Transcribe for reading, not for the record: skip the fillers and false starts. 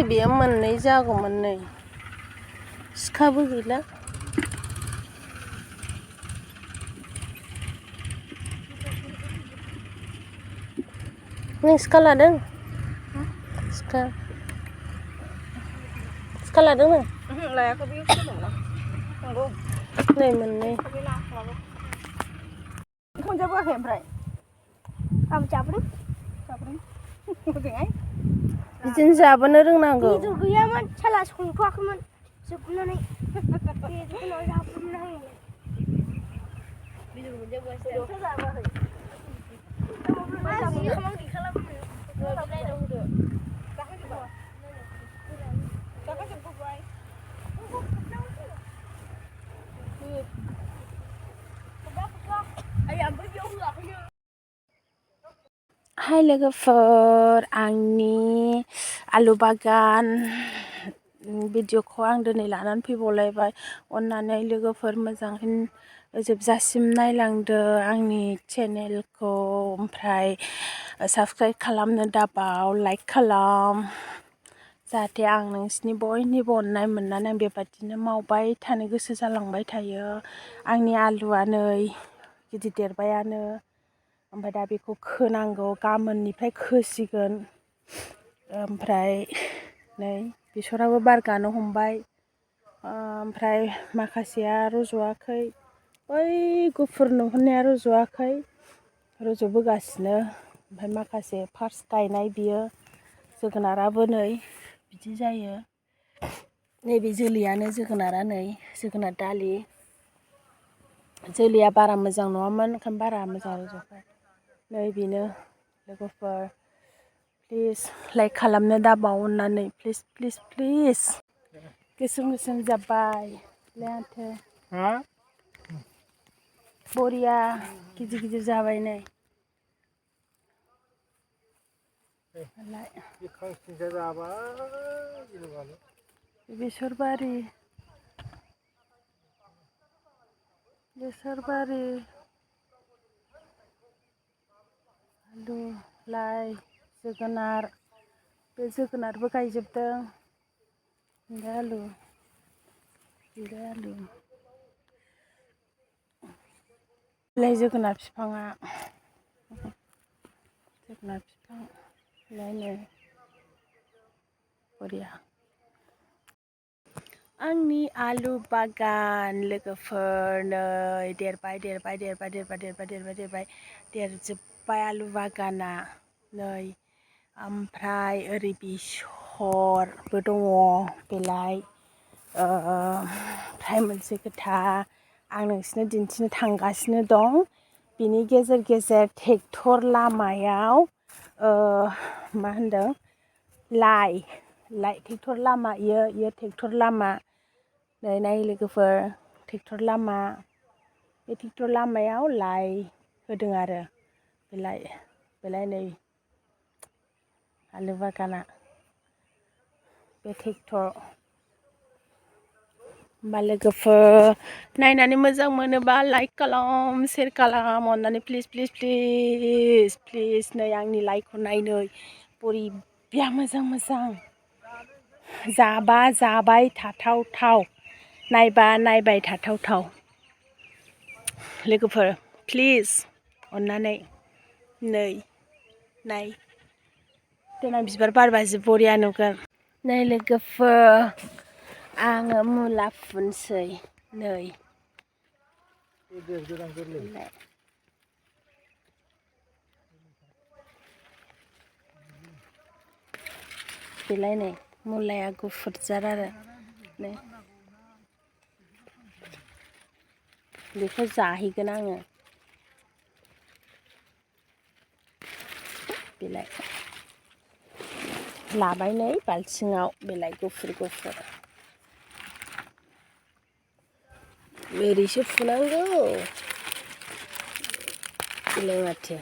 बेयो मोननै जागौमोन नै सिखाबो गैला नों सिखा लादों सिखा लादों नों लायाखै बे सोदोंमोन नंगौ नै मोननै मोनजाबोआखै ओमफ्राय आं जाबोदों मोजाङै बिदिनो जाबोनो रोंनांगौ बेदर गैयामोन साला संथ'वाखैमोन जोबनानै बेदरखौ जाबोनो हायो बेदर मोनजाबोआसै जाबोआखै मा जि खालामो हाय लोगोफोर आंनि आलु बागान भिडिअखौ आं दिनै लानानै फैबावलायबाय अननानै लोगोफोर मोजाङै जोबजासिम नायलांदो आंनि चेनेलखौ ओमफ्राय साबस्क्राइब खालामनो दाबाव लाइक खालाम जाहाथे आं नोंसिनि बयनिबो अननाय मोननानै आं बेबादिनो मावबाय थानो गोसो जालांबाय थायो आंनि आलुआ नै गिदिर देरबायानो ओमफ्राय दा बेखौ खोनांगौ गाबोननिफ्राय खोसिगोन ओमफ्राय नै बेसराबो बार गानो हमबाय ओमफ्राय माखासेया रज'वाखै बै गुफुर नुहुरनाया रज'वाखै रज'बोगासिनो ओमफ्राय माखासे फार्स्ट गायनाय बियो जोगोनाराबो नै बिदि जायो नैबे जोलैयानो जोगोनारा नै जोगोनार दालि जोलैया बारा मोजां नङामोन ओंखायनो बारा मोजां रज'वाखै नै बेनो लोगोफोर प्लिज लाइक खालामनो दाबाव अननानै प्लिज प्लिज प्लिज गोसोम गोसोम जाबाय माथो बरिया गिदिर गिदिर जाबाय नै बेसर बारि आलु लाइ जोगोनार बे जोगोनारबो गायजोबदों ओमफ्राय आलु लाइ जोगोनार बिफाङा जोगोनार बिफां लायनो बरिया आंनि आलु बागान लोगोफोर नै देरजोब्बाय आलु बागाना नै ओमफ्राय ओरै बेसरबो दङ बेलाय ओमफ्राय मोनसे खोथा आं नोंसिनो दिन्थिनो थांगासिनो दं बिनि गेजेर गेजेर ट्रेक्टर लामायाव मा होनदों लाइ ट्रेक्टर लामा इयो ट्रेक्टर लामा नै नाय लोगोफोर ट्रेक्टर लामा बे ट्रेक्टर लामायाव लाइ होदों आरो बेलाय नै आलु बागाना बे ट्रेक्टर होमबा लोगोफोर नायनानै मोजां मोनोबा लाइक खालाम शेयार खालाम अननानै प्लिज प्लिज प्लिज प्लिज नै आंनि लाइखौ नायनै बरिया मोजां जाबा जाबाय थाथावथाव नायबा नायबाय थाथावथाव लोगोफोर प्लिज अननानै नै नाय देनां बिबार बारबा जि बरिया नुगोन नै लोगोफोर आङो मुला फुनोसै नै बेलाय नै मुलाया गुफुर जार आरो नै बेखौ जाहैगोन आङो बेलाय लाबाय नै बाल्थिङाव बेलाय गुफुर ओरैसो फुनांगौ बेलाय माथो